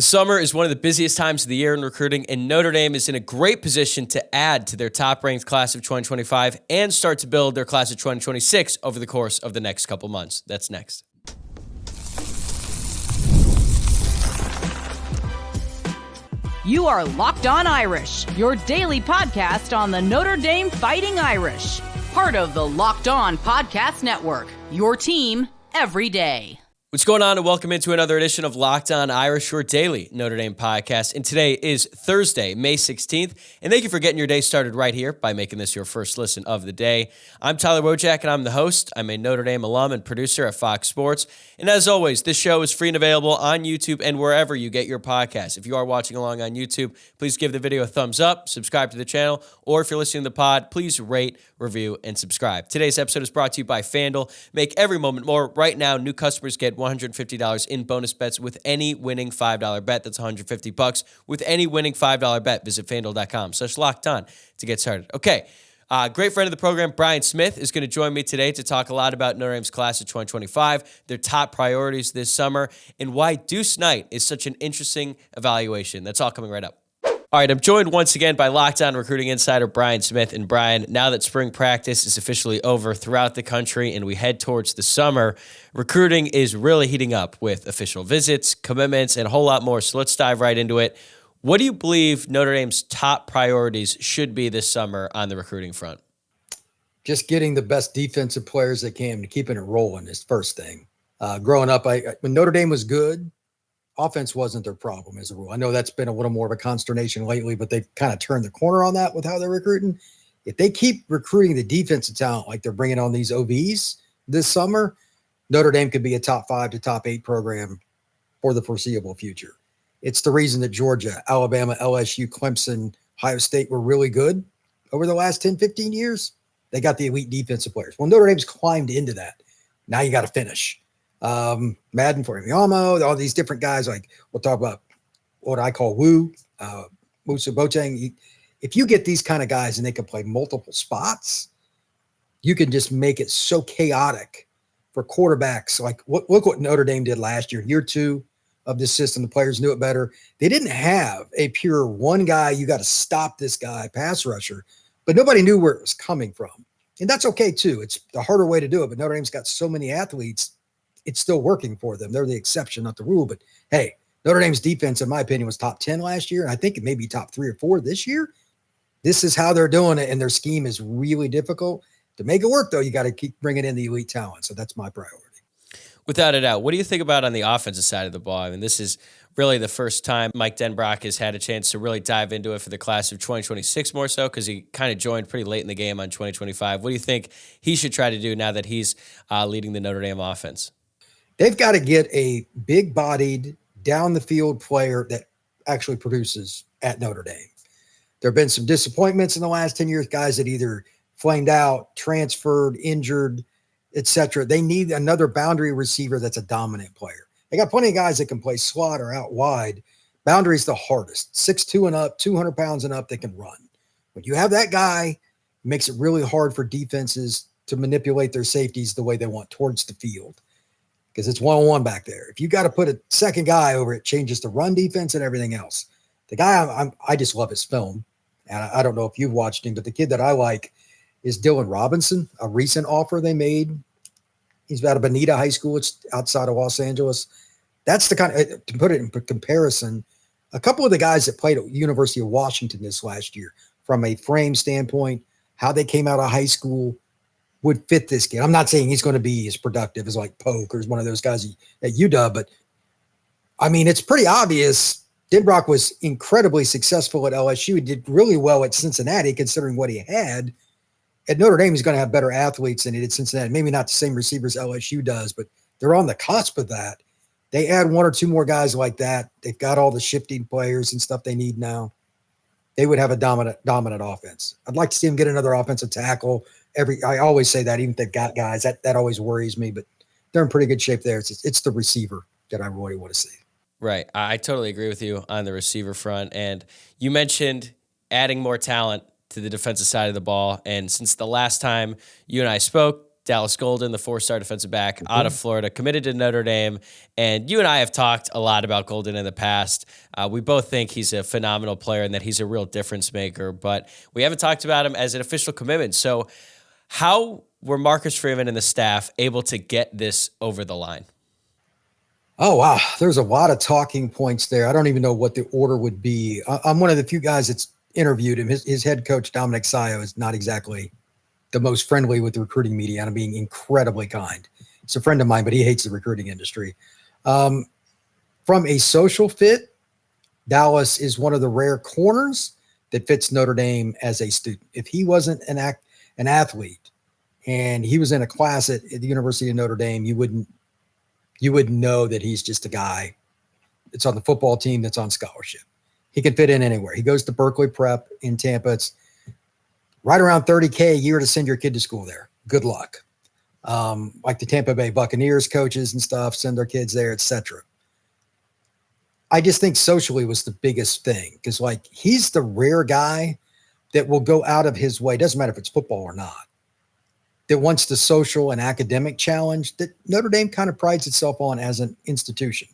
The summer is one of the busiest times of the year in recruiting, and Notre Dame is in a great position to add to their top-ranked class of 2025 and start to build their class of 2026 over the course of the next couple months. That's next. You are Locked On Irish, your daily podcast on the Notre Dame Fighting Irish, part of the Locked On Podcast Network, your team every day. What's going on, and welcome into another edition of Locked On Irish, your daily Notre Dame podcast. And today is Thursday, May 16th. And thank you for getting your day started right here by making this your first listen of the day. I'm Tyler Wojciak, and I'm the host. I'm a Notre Dame alum and producer at Fox Sports. And as always, this show is free and available on YouTube and wherever you get your podcasts. If you are watching along on YouTube, please give the video a thumbs up, subscribe to the channel, or if you're listening to the pod, please rate, review, and subscribe. Today's episode is brought to you by FanDuel. Make every moment more. Right now, new customers get $150 in bonus bets with any winning $5 bet. That's $150 with any winning $5 bet. Visit FanDuel.com/lockedon to get started. Okay, great friend of the program, Brian Smith, is going to join me today to talk a lot about Notre Dame's class of 2025, their top priorities this summer, and why Deuce Knight is such an interesting evaluation. That's all coming right up. All right, I'm joined once again by Locked On recruiting insider Brian Smith. And Brian, now that spring practice is officially over throughout the country and we head towards the summer, recruiting is really heating up with official visits, commitments, and a whole lot more. So let's dive right into it. What do you believe Notre Dame's top priorities should be this summer on the recruiting front? Just getting the best defensive players they can to keeping it rolling is first thing. Growing up, when Notre Dame was good, offense wasn't their problem as a rule. I know that's been a little more of a consternation lately, but they've kind of turned the corner on that with how they're recruiting. If they keep recruiting the defensive talent like they're bringing on these OVs this summer, Notre Dame could be a top 5 to top 8 program for the foreseeable future. It's the reason that Georgia, Alabama, LSU, Clemson, Ohio State were really good over the last 10, 15 years. They got the elite defensive players. Well, Notre Dame's climbed into that. Now you got to finish. Madden for Yamo, all these different guys, like we'll talk about what I call Musa Boateng. If you get these kind of guys and they can play multiple spots, you can just make it so chaotic for quarterbacks. Like look what Notre Dame did last year 2 of this system. The players knew it better. They didn't have a pure one guy, you got to stop this guy pass rusher, but nobody knew where it was coming from. And that's okay too. It's the harder way to do it, but Notre Dame's got so many athletes, it's still working for them. They're the exception, not the rule. But hey, Notre Dame's defense, in my opinion, was top 10 last year. And I think it may be top 3 or 4 this year. This is how they're doing it. And their scheme is really difficult. To make it work, though, you got to keep bringing in the elite talent. So that's my priority. Without a doubt. What do you think about on the offensive side of the ball? I mean, this is really the first time Mike Denbrock has had a chance to really dive into it for the class of 2026 more so, because he kind of joined pretty late in the game on 2025. What do you think he should try to do now that he's leading the Notre Dame offense? They've got to get a big-bodied, down-the-field player that actually produces at Notre Dame. There have been some disappointments in the last 10 years, guys that either flamed out, transferred, injured, etc. They need another boundary receiver that's a dominant player. They got plenty of guys that can play slot or out wide. Boundary's the hardest. 6'2" and up, 200 pounds and up, they can run. When you have that guy, it makes it really hard for defenses to manipulate their safeties the way they want towards the field, because it's one-on-one back there. If you got to put a second guy over it, changes the run defense and everything else. The guy I just love his film, and I don't know if you've watched him, but the kid that I like is Dylan Robinson, a recent offer they made. He's out of Bonita High School. It's outside of Los Angeles. That's the kind of, to put it in comparison, a couple of the guys that played at University of Washington this last year, from a frame standpoint, how they came out of high school, would fit this kid. I'm not saying he's going to be as productive as like Polk or one of those guys at UW, but I mean, it's pretty obvious. Denbrock was incredibly successful at LSU. He did really well at Cincinnati, considering what he had. At Notre Dame, he's going to have better athletes than he did at Cincinnati. Maybe not the same receivers LSU does, but they're on the cusp of that. They add 1 or 2 more guys like that. They've got all the shifting players and stuff they need now. They would have a dominant offense. I'd like to see them get another offensive tackle. I always say that, even if they've got guys, that always worries me, but they're in pretty good shape there. It's the receiver that I really want to see. Right. I totally agree with you on the receiver front. And you mentioned adding more talent to the defensive side of the ball. And since the last time you and I spoke, Dallas Golden, the 4-star defensive back out of Florida, committed to Notre Dame. And you and I have talked a lot about Golden in the past. We both think he's a phenomenal player and that he's a real difference maker, but we haven't talked about him as an official commitment. So how were Marcus Freeman and the staff able to get this over the line? Oh, wow. There's a lot of talking points there. I don't even know what the order would be. I'm one of the few guys that's interviewed him. His head coach, Dominic Sayo, is not exactly the most friendly with the recruiting media, and I'm being incredibly kind. He's a friend of mine, but he hates the recruiting industry. From a social fit, Dallas is one of the rare corners that fits Notre Dame as a student. If he wasn't an athlete and he was in a class at the University of Notre Dame, you wouldn't know that he's just a guy that's on the football team that's on scholarship. He can fit in anywhere. He goes to Berkeley Prep in Tampa. It's right around $30K a year to send your kid to school there. Good luck. Like the Tampa Bay Buccaneers coaches and stuff send their kids there, etc. I just think socially was the biggest thing because, like, he's the rare guy that will go out of his way. Doesn't matter if it's football or not. That wants the social and academic challenge that Notre Dame kind of prides itself on as an institution.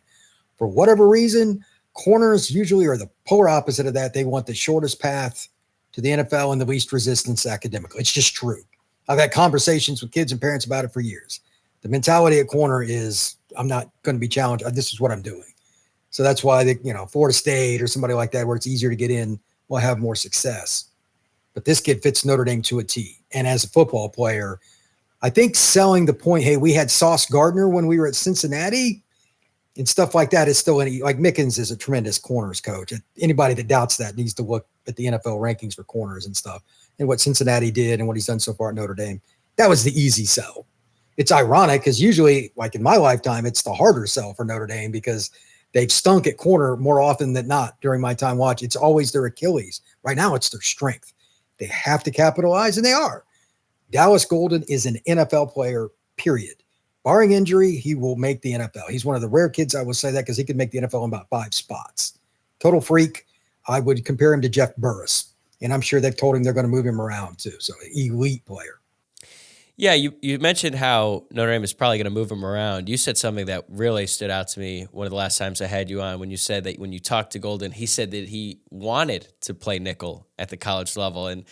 For whatever reason, corners usually are the polar opposite of that. They want the shortest path to the NFL and the least resistance academically. It's just true. I've had conversations with kids and parents about it for years. The mentality at corner is, I'm not going to be challenged. This is what I'm doing. So that's why Florida State or somebody like that, where it's easier to get in, will have more success. But this kid fits Notre Dame to a T. And as a football player, I think selling the point, hey, we had Sauce Gardner when we were at Cincinnati and stuff like that is still like Mickens is a tremendous corners coach. Anybody that doubts that needs to look at the NFL rankings for corners and stuff and what Cincinnati did and what he's done so far at Notre Dame. That was the easy sell. It's ironic because usually, like in my lifetime, it's the harder sell for Notre Dame because they've stunk at corner more often than not during my time watching. It's always their Achilles. Right now, it's their strength. They have to capitalize, and they are. Dallas Golden is an NFL player, period. Barring injury, he will make the NFL. He's one of the rare kids, I will say that, because he could make the NFL in about 5 spots. Total freak. I would compare him to Jeff Burris, and I'm sure they've told him they're going to move him around too. So elite player. Yeah, you mentioned how Notre Dame is probably going to move him around. You said something that really stood out to me one of the last times I had you on when you said that when you talked to Golden, he said that he wanted to play nickel at the college level. And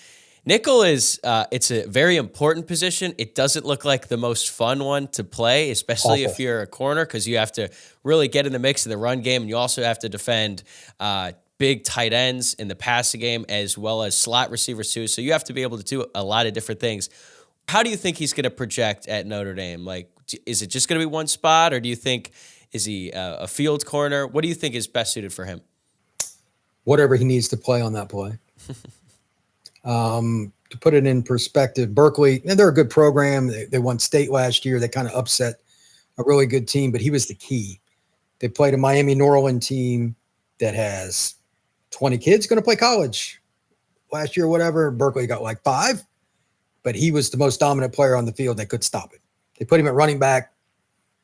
nickel is it's a very important position. It doesn't look like the most fun one to play, especially if you're a corner, because you have to really get in the mix of the run game, and you also have to defend big tight ends in the passing game as well as slot receivers too. So you have to be able to do a lot of different things. How do you think he's going to project at Notre Dame? Like, is it just going to be one spot, or do you think, is he a field corner? What do you think is best suited for him? Whatever he needs to play on that play. To put it in perspective, Berkeley, and they're a good program. They won state last year. They kind of upset a really good team, but he was the key. They played a Miami Norland team that has 20 kids going to play college last year, whatever. Berkeley got like 5. But he was the most dominant player on the field. They could stop it. They put him at running back.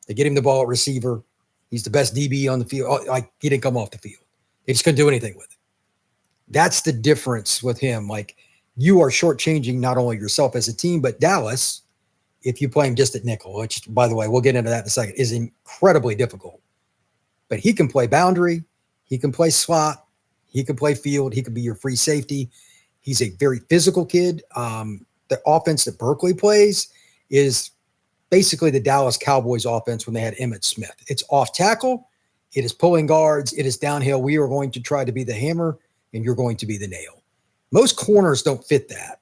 They get him the ball at receiver. He's the best DB on the field. Like, he didn't come off the field. They just couldn't do anything with it. That's the difference with him. Like, you are shortchanging not only yourself as a team, but Dallas, if you play him just at nickel, which, by the way, we'll get into that in a second, is incredibly difficult. But he can play boundary. He can play slot. He can play field. He can be your free safety. He's a very physical kid. The offense that Berkeley plays is basically the Dallas Cowboys offense when they had Emmitt Smith. It's off tackle. It is pulling guards. It is downhill. We are going to try to be the hammer, and you're going to be the nail. Most corners don't fit that.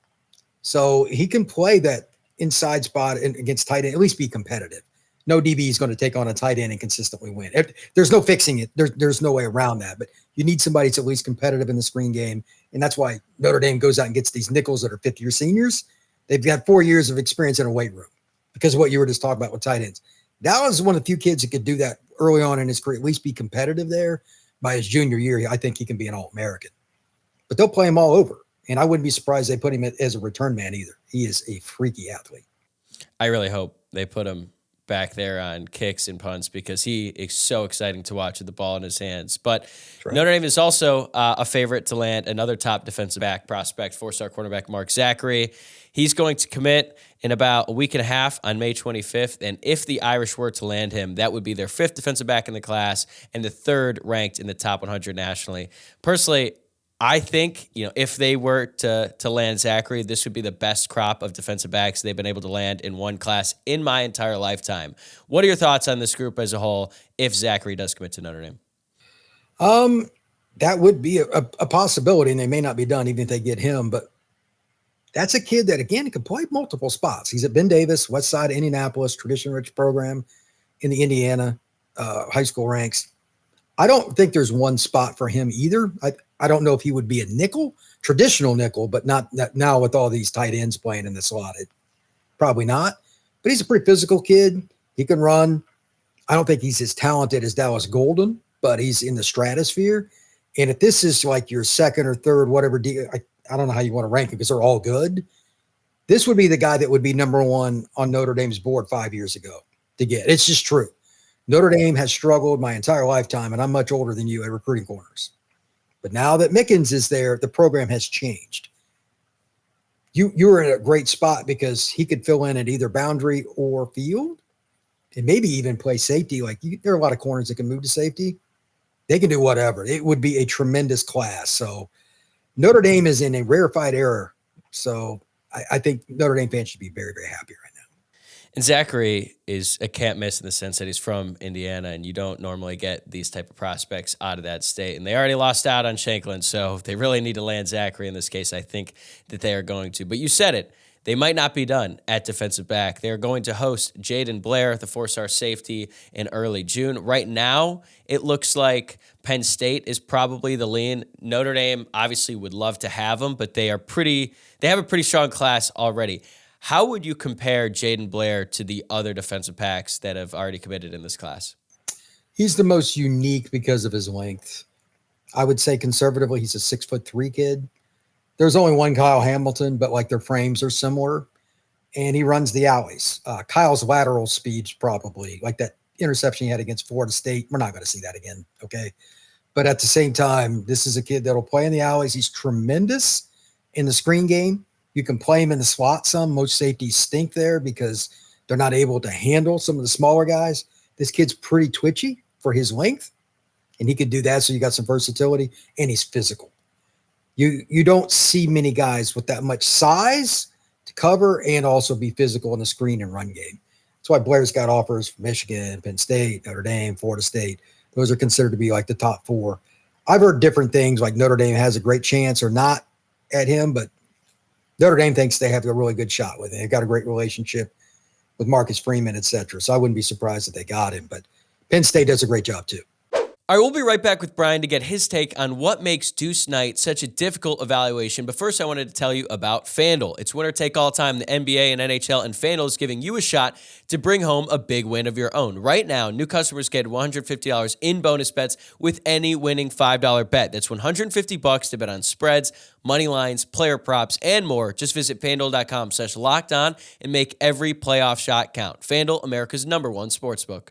So he can play that inside spot against tight end, at least be competitive. No DB is going to take on a tight end and consistently win. There's no fixing it. There's no way around that. But you need somebody that's at least competitive in the screen game. And that's why Notre Dame goes out and gets these nickels that are fifth-year seniors. They've got 4 years of experience in a weight room because of what you were just talking about with tight ends. Dallas is one of the few kids that could do that early on in his career, at least be competitive there. By his junior year, I think he can be an All-American. But they'll play him all over. And I wouldn't be surprised they put him as a return man either. He is a freaky athlete. I really hope they put him back there on kicks and punts because he is so exciting to watch with the ball in his hands. But Right. Notre Dame is also a favorite to land another top defensive back prospect, four-star cornerback Mark Zachary. He's going to commit in about a week and a half on May 25th. And if the Irish were to land him, that would be their 5th defensive back in the class and the 3rd ranked in the top 100 nationally. Personally, I think, if they were to land Zachary, this would be the best crop of defensive backs they've been able to land in one class in my entire lifetime. What are your thoughts on this group as a whole if Zachary does commit to Notre Dame? That would be a possibility, and they may not be done even if they get him. But that's a kid that, again, can play multiple spots. He's at Ben Davis, West Side, Indianapolis, tradition-rich program in the Indiana high school ranks. I don't think there's one spot for him either. I don't know if he would be a nickel, traditional nickel, but not now with all these tight ends playing in the slot. Probably not. But he's a pretty physical kid. He can run. I don't think he's as talented as Dallas Golden, but he's in the stratosphere. And if this is like your 2nd or 3rd, whatever, I don't know how you want to rank it because they're all good. This would be the guy that would be number 1 on Notre Dame's board 5 years ago to get. It's just true. Notre Dame has struggled my entire lifetime, and I'm much older than you at recruiting corners. But now that Mickens is there, the program has changed. You were in a great spot because he could fill in at either boundary or field and maybe even play safety. There are a lot of corners that can move to safety. They can do whatever. It would be a tremendous class. So Notre Dame is in a rarefied era. So I think Notre Dame fans should be very, very happy right now. And Zachary is a can't miss in the sense that he's from Indiana, and you don't normally get these type of prospects out of that state. And they already lost out on Shanklin, so they really need to land Zachary in this case. I think that they are going to. But you said it. They might not be done at defensive back. They are going to host Jaden Blair, the 4-star safety, in early June. Right now, it looks like Penn State is probably the lean. Notre Dame obviously would love to have him, but they have a pretty strong class already. How would you compare Jaden Blair to the other defensive backs that have already committed in this class? He's the most unique because of his length. I would say conservatively, he's a 6'3" kid. There's only one Kyle Hamilton, but their frames are similar, and he runs the alleys. Kyle's lateral speed's probably like that interception he had against Florida State. We're not going to see that again. Okay. But at the same time, this is a kid that'll play in the alleys. He's tremendous in the screen game. You can play him in the slot some. Most safeties stink there because they're not able to handle some of the smaller guys. This kid's pretty twitchy for his length, and he could do that, so you got some versatility, and he's physical. You don't see many guys with that much size to cover and also be physical in the screen and run game. That's why Blair's got offers from Michigan, Penn State, Notre Dame, Florida State. Those are considered to be the top 4. I've heard different things, like Notre Dame has a great chance or not at him, but Notre Dame thinks they have a really good shot with him. They've got a great relationship with Marcus Freeman, et cetera. So I wouldn't be surprised if they got him, but Penn State does a great job too. All right, we'll be right back with Brian to get his take on what makes Deuce Knight such a difficult evaluation. But first, I wanted to tell you about FanDuel. It's winner take all time, the NBA and NHL, and FanDuel is giving you a shot to bring home a big win of your own. Right now, new customers get $150 in bonus bets with any winning $5 bet. That's $150 to bet on spreads, money lines, player props, and more. Just visit FanDuel.com/lockedon and make every playoff shot count. FanDuel, America's #1 sportsbook.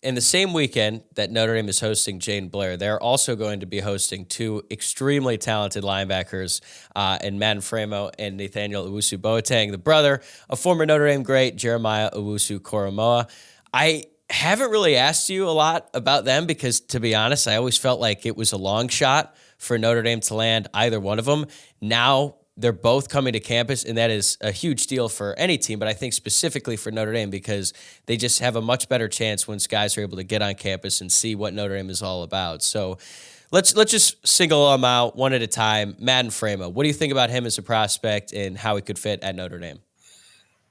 In the same weekend that Notre Dame is hosting Jaden Blair, they're also going to be hosting 2 extremely talented linebackers in Madden Framo and Nathaniel Owusu-Boateng, the brother of former Notre Dame great Jeremiah Owusu-Koramoah. I haven't really asked you a lot about them because, to be honest, I always felt like it was a long shot for Notre Dame to land either one of them. Now they're both coming to campus, and that is a huge deal for any team, but I think specifically for Notre Dame because they just have a much better chance once guys are able to get on campus and see what Notre Dame is all about. So let's just single them out one at a time. Madden Framo, what do you think about him as a prospect and how he could fit at Notre Dame?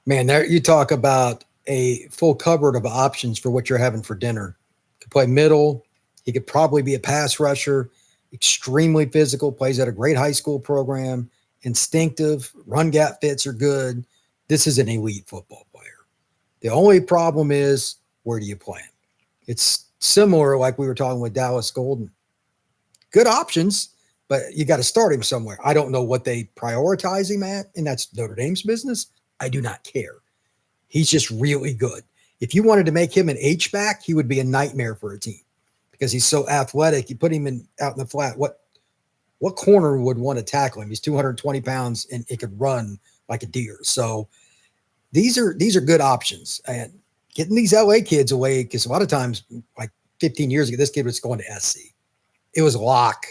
Man, there you talk about a full cupboard of options for what you're having for dinner. He could play middle. He could probably be a pass rusher, extremely physical, plays at a great high school program. Instinctive, run gap fits are good. This is an elite football player. The only problem is, where do you play him? It's similar like we were talking with Dallas Golden. Good options, but you got to start him somewhere. I don't know what they prioritize him at, and that's Notre Dame's business. I do not care. He's just really good. If you wanted to make him an H-back, he would be a nightmare for a team because he's so athletic. You put him out in the flat. What corner would want to tackle him? He's 220 pounds and it could run like a deer. So these are good options. And getting these LA kids away, because a lot of times, like 15 years ago, this kid was going to SC. It was a lock.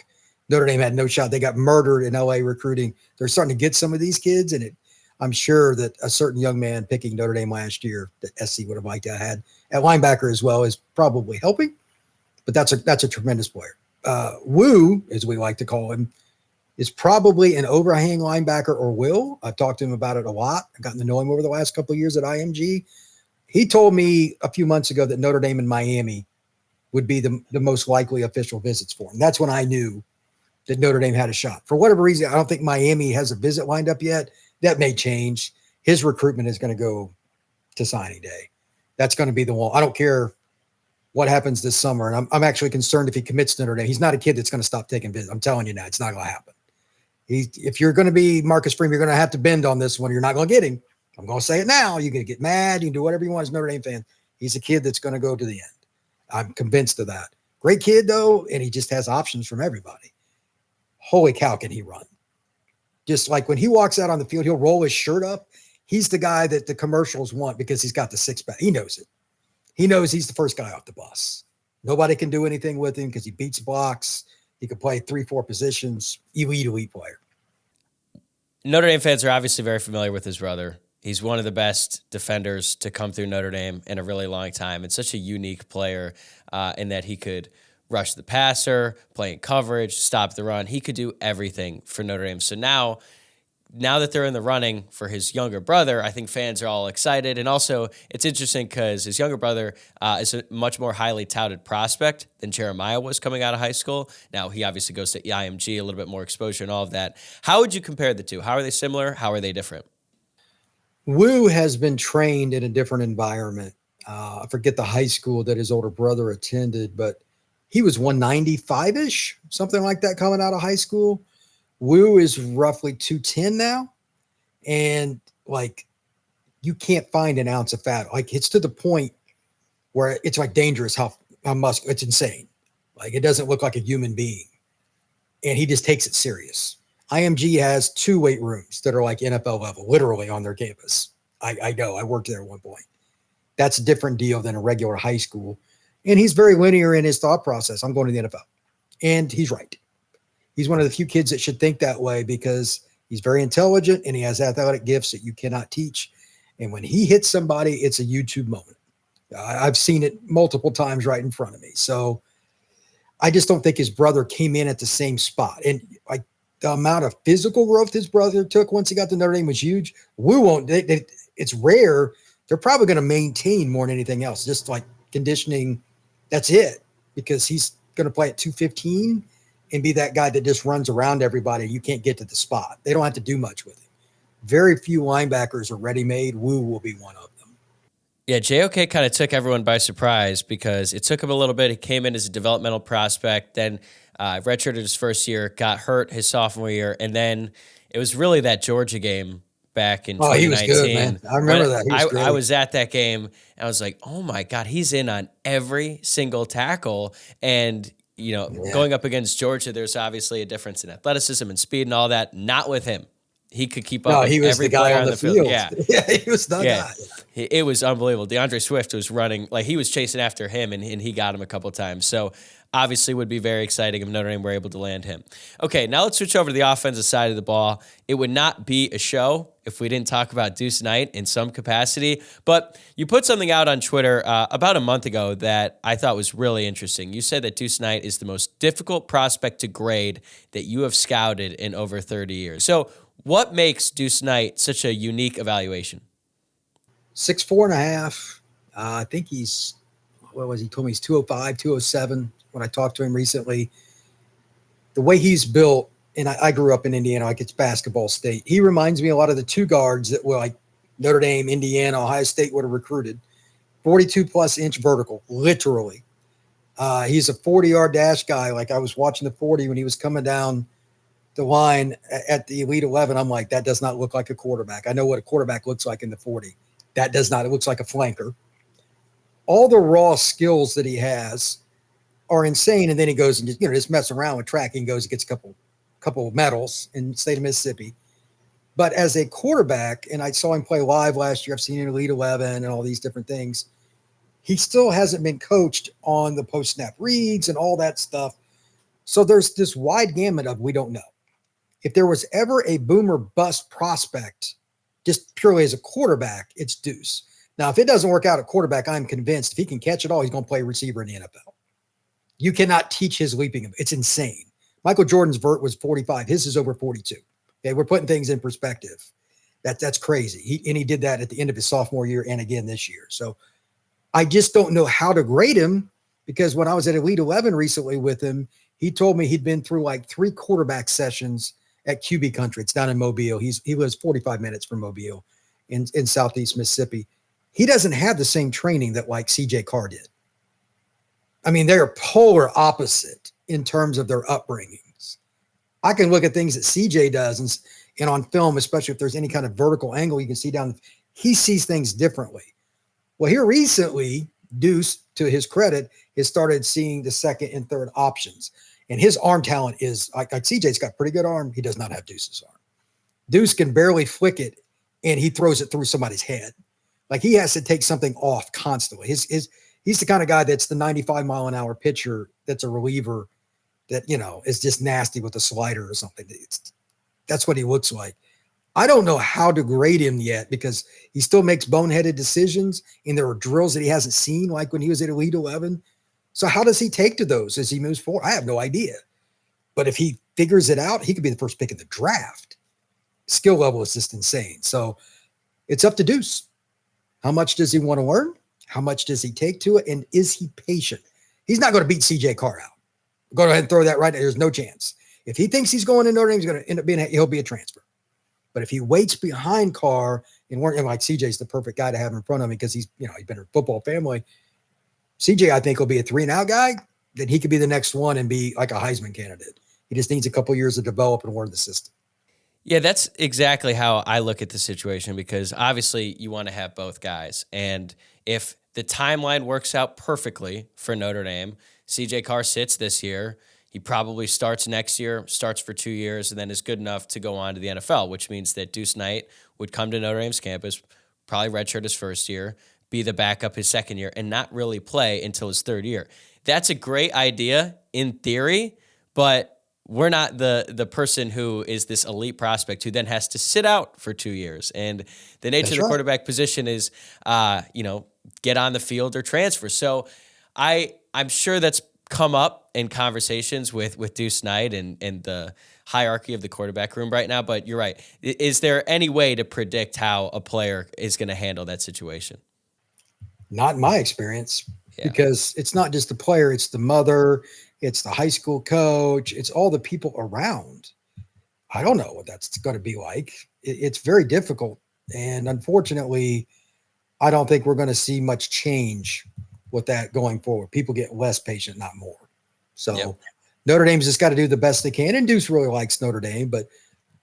Notre Dame had no shot. They got murdered in LA recruiting. They're starting to get some of these kids, and I'm sure that a certain young man picking Notre Dame last year that SC would have liked to have had at linebacker as well is probably helping. But that's a tremendous player. Wu, as we like to call him, is probably an overhang linebacker or will. I've talked to him about it a lot. I've gotten to know him over the last couple of years at IMG. He told me a few months ago that Notre Dame and Miami would be the most likely official visits for him. That's when I knew that Notre Dame had a shot. For whatever reason, I don't think Miami has a visit lined up yet. That may change. His recruitment is going to go to signing day. That's going to be the one. I don't care what happens this summer. And I'm actually concerned if he commits to Notre Dame. He's not a kid that's going to stop taking visits. I'm telling you now, it's not going to happen. If you're going to be Marcus Freeman, you're going to have to bend on this one. You're not going to get him. I'm going to say it now. You're going to get mad. You can do whatever you want as a Notre Dame fan. He's a kid that's going to go to the end. I'm convinced of that. Great kid, though, and he just has options from everybody. Holy cow, can he run? Just like when he walks out on the field, he'll roll his shirt up. He's the guy that the commercials want because he's got the six-pack. He knows it. He knows he's the first guy off the bus. Nobody can do anything with him because he beats blocks. He can play 3-4 positions. Elite player. Notre Dame fans are obviously very familiar with his brother. He's one of the best defenders to come through Notre Dame in a really long time, and such a unique player in that he could rush the passer, play in coverage, stop the run. He could do everything for Notre Dame. So now that they're in the running for his younger brother, I think fans are all excited. And also, it's interesting because his younger brother is a much more highly touted prospect than Jeremiah was coming out of high school. Now, he obviously goes to IMG, a little bit more exposure and all of that. How would you compare the two? How are they similar? How are they different? Wu has been trained in a different environment. I forget the high school that his older brother attended, but he was 195-ish, something like that coming out of high school. Wu is roughly 210 now. And like, you can't find an ounce of fat. Like, it's to the point where it's like dangerous how muscular. It's insane. Like, it doesn't look like a human being. And he just takes it serious. IMG has 2 weight rooms that are like NFL level, literally on their campus. I know. I worked there at one point. That's a different deal than a regular high school. And he's very linear in his thought process. I'm going to the NFL. And he's right. He's one of the few kids that should think that way because he's very intelligent and he has athletic gifts that you cannot teach. And when he hits somebody, it's a YouTube moment. I've seen it multiple times right in front of me. So I just don't think his brother came in at the same spot. And like the amount of physical growth his brother took once he got to Notre Dame was huge. Wu won't. It's rare. They're probably going to maintain more than anything else, just like conditioning. That's it, because he's going to play at 215 and be that guy that just runs around everybody. You can't get to the spot. They don't have to do much with him. Very few linebackers are ready-made. Wu will be one of them. Yeah, JOK kind of took everyone by surprise because it took him a little bit. He came in as a developmental prospect, then redshirted his first year, got hurt his sophomore year, and then it was really that Georgia game back in 2019. He was good, man. I remember that. I was at that game, and I was like, oh, my God, he's in on every single tackle. And, going up against Georgia, there's obviously a difference in athleticism and speed and all that. Not with him. He could keep up with every player on the field. Yeah, he was the guy. It was unbelievable. DeAndre Swift was running, like he was chasing after him, and he got him a couple times. So obviously would be very exciting if Notre Dame were able to land him. Okay, now let's switch over to the offensive side of the ball. It would not be a show if we didn't talk about Deuce Knight in some capacity, but you put something out on Twitter about a month ago that I thought was really interesting. You said that Deuce Knight is the most difficult prospect to grade that you have scouted in over 30 years. So what makes Deuce Knight such a unique evaluation? 6'4.5". I think he's, what was he told me? He's 205, 207 when I talked to him recently. The way he's built, and I grew up in Indiana, like it's basketball state. He reminds me a lot of the two guards that were like Notre Dame, Indiana, Ohio State would have recruited. 42-plus inch vertical, literally. He's a 40-yard dash guy. Like I was watching the 40 when he was coming down the line at the Elite 11. I'm like, that does not look like a quarterback. I know what a quarterback looks like in the 40. That does not. It looks like a flanker. all the raw skills that he has are insane. And then he goes and just mess around with track and goes and gets a couple of medals in the state of Mississippi. But as a quarterback, and I saw him play live last year, I've seen him in Elite 11 and all these different things. He still hasn't been coached on the post-snap reads and all that stuff. So there's this wide gamut of we don't know. If there was ever a boomer bust prospect, just purely as a quarterback, it's Deuce. Now, if it doesn't work out at quarterback, I'm convinced if he can catch it all, he's going to play receiver in the NFL. You cannot teach his leaping. It's insane. Michael Jordan's vert was 45. His is over 42. Okay, we're putting things in perspective. That's crazy. He did that at the end of his sophomore year and again this year. So I just don't know how to grade him, because when I was at Elite 11 recently with him, he told me he'd been through like 3 quarterback sessions at QB country. It's down in Mobile. He lives 45 minutes from Mobile in Southeast Mississippi. He doesn't have the same training that like CJ Carr did. I mean, they're polar opposite in terms of their upbringings. I can look at things that CJ does and on film, especially if there's any kind of vertical angle you can see down, he sees things differently. Well, here recently, Deuce, to his credit, has started seeing the second and third options. And his arm talent is like CJ's got pretty good arm. He does not have Deuce's arm. Deuce can barely flick it, and he throws it through somebody's head. Like he has to take something off constantly. He's the kind of guy that's the 95-mile-an-hour pitcher that's a reliever that, is just nasty with a slider or something. That's what he looks like. I don't know how to grade him yet because he still makes boneheaded decisions, and there are drills that he hasn't seen, like when he was at Elite 11. So how does he take to those as he moves forward? I have no idea. But if he figures it out, he could be the first pick in the draft. Skill level is just insane. So it's up to Deuce. How much does he want to learn? How much does he take to it? And is he patient? He's not going to beat CJ Carr out. Go ahead and throw that right there. There's no chance. If he thinks he's going to Notre Dame, he's going to end up he'll be a transfer. But if he waits behind Carr and like CJ's the perfect guy to have in front of him because he's been in a football family. CJ, I think, will be a 3-and-out guy. Then he could be the next one and be like a Heisman candidate. He just needs a couple years to develop and learn the system. Yeah, that's exactly how I look at the situation, because obviously you want to have both guys. And if the timeline works out perfectly for Notre Dame, CJ Carr sits this year, he probably starts next year, starts for 2 years, and then is good enough to go on to the NFL, which means that Deuce Knight would come to Notre Dame's campus, probably redshirt his first year, be the backup his second year, and not really play until his third year. That's a great idea in theory, but we're not the person who is this elite prospect who then has to sit out for 2 years. And the nature of the quarterback position is, get on the field or transfer. So I'm sure that's come up in conversations with Deuce Knight and the hierarchy of the quarterback room right now. But you're right. Is there any way to predict how a player is going to handle that situation? Not in my experience, because it's not just the player, it's the mother, it's the high school coach, it's all the people around. I don't know what that's going to be like. It's very difficult. And unfortunately, I don't think we're going to see much change with that going forward. People get less patient, not more. So Notre Dame's just got to do the best they can. And Deuce really likes Notre Dame, but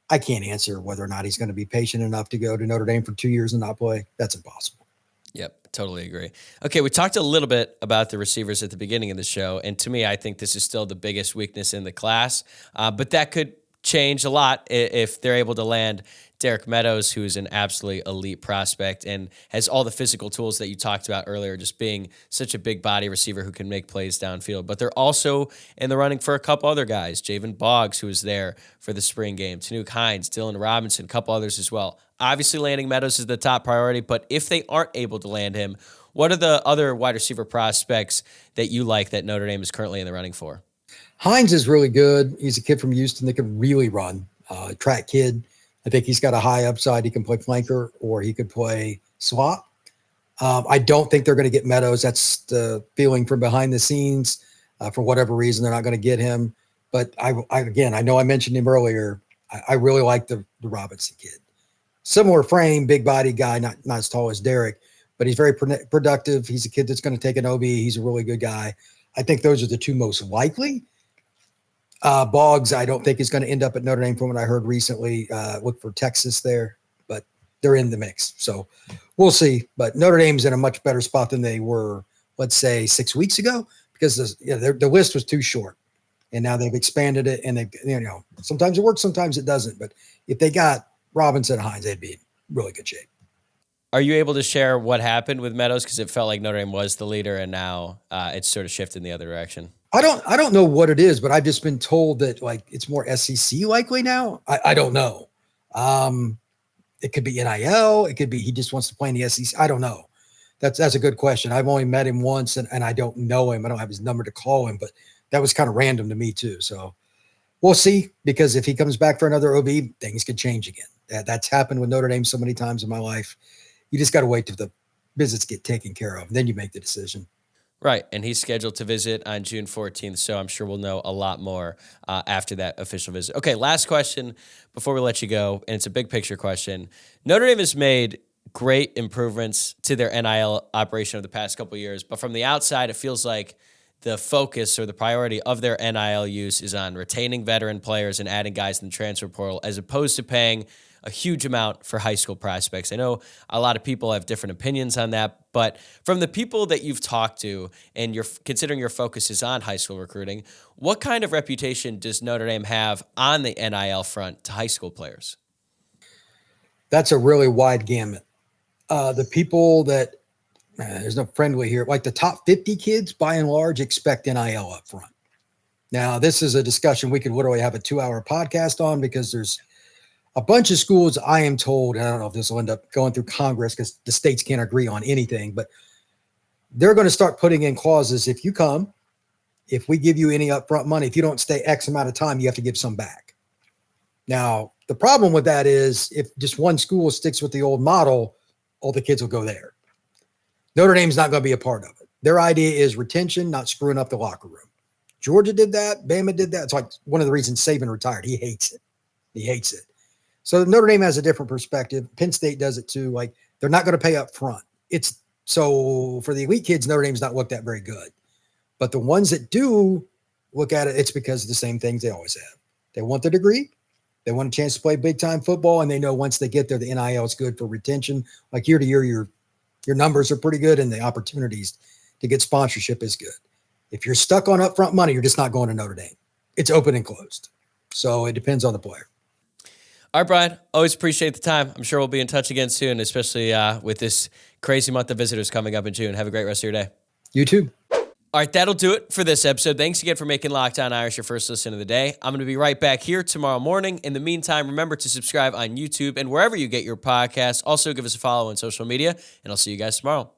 I can't answer whether or not he's going to be patient enough to go to Notre Dame for 2 years and not play. That's impossible. Yep, totally agree. Okay, we talked a little bit about the receivers at the beginning of the show, and to me, I think this is still the biggest weakness in the class, but that could change a lot if they're able to land Derek Meadows, who is an absolutely elite prospect and has all the physical tools that you talked about earlier, just being such a big body receiver who can make plays downfield. But they're also in the running for a couple other guys, Javen Boggs, who was there for the spring game, Tanuk Hines, Dylan Robinson, a couple others as well. Obviously, landing Meadows is the top priority, but if they aren't able to land him, what are the other wide receiver prospects that you like that Notre Dame is currently in the running for? Hines is really good. He's a kid from Houston that can really run. Track kid. I think he's got a high upside. He can play flanker or he could play slot. I don't think they're going to get Meadows. That's the feeling from behind the scenes. For whatever reason, they're not going to get him. But I know I mentioned him earlier. I really like the Robinson kid. Similar frame, big body guy, not as tall as Derek, but he's very productive. He's a kid that's going to take an OB. He's a really good guy. I think those are the two most likely. Boggs, I don't think is going to end up at Notre Dame from what I heard recently. Look for Texas there, but they're in the mix. So we'll see. But Notre Dame's in a much better spot than they were let's say 6 weeks ago, because the list was too short. And now they've expanded it, and sometimes it works, sometimes it doesn't. But if they got Robinson and Hines, they'd be in really good shape. Are you able to share what happened with Meadows? Because it felt like Notre Dame was the leader, and now it's sort of shifted in the other direction. I don't know what it is, but I've just been told that like it's more SEC likely now. I don't know. It could be NIL. It could be he just wants to play in the SEC. I don't know. That's a good question. I've only met him once, and I don't know him. I don't have his number to call him, but that was kind of random to me too. So we'll see, because if he comes back for another OB, things could change again. That's happened with Notre Dame so many times in my life. You just got to wait till the visits get taken care of. Then you make the decision. Right, and he's scheduled to visit on June 14th, so I'm sure we'll know a lot more after that official visit. Okay, last question before we let you go, and it's a big picture question. Notre Dame has made great improvements to their NIL operation over the past couple of years, but from the outside, it feels like the focus or the priority of their NIL use is on retaining veteran players and adding guys in the transfer portal, as opposed to paying a huge amount for high school prospects. I know a lot of people have different opinions on that, but from the people that you've talked to, and you're considering your focus is on high school recruiting, what kind of reputation does Notre Dame have on the NIL front to high school players? That's a really wide gamut. The people that there's no friendly here, like the top 50 kids by and large expect NIL up front. Now, this is a discussion we could literally have a 2-hour podcast on, because there's a bunch of schools, I am told, and I don't know if this will end up going through Congress because the states can't agree on anything, but they're going to start putting in clauses. If you come, if we give you any upfront money, if you don't stay X amount of time, you have to give some back. Now, the problem with that is if just one school sticks with the old model, all the kids will go there. Notre Dame's not going to be a part of it. Their idea is retention, not screwing up the locker room. Georgia did that. Bama did that. It's like one of the reasons Saban retired. He hates it. He hates it. So Notre Dame has a different perspective. Penn State does it too. Like, they're not going to pay up front. So for the elite kids, Notre Dame's not looked at very good. But the ones that do look at it, it's because of the same things they always have. They want the degree. They want a chance to play big time football. And they know once they get there, the NIL is good for retention. Like year to year, your numbers are pretty good, and the opportunities to get sponsorship is good. If you're stuck on upfront money, you're just not going to Notre Dame. It's open and closed. So it depends on the player. All right, Brian, always appreciate the time. I'm sure we'll be in touch again soon, especially with this crazy month of visitors coming up in June. Have a great rest of your day. You too. All right, that'll do it for this episode. Thanks again for making Locked On Irish your first listen of the day. I'm going to be right back here tomorrow morning. In the meantime, remember to subscribe on YouTube and wherever you get your podcasts. Also, give us a follow on social media, and I'll see you guys tomorrow.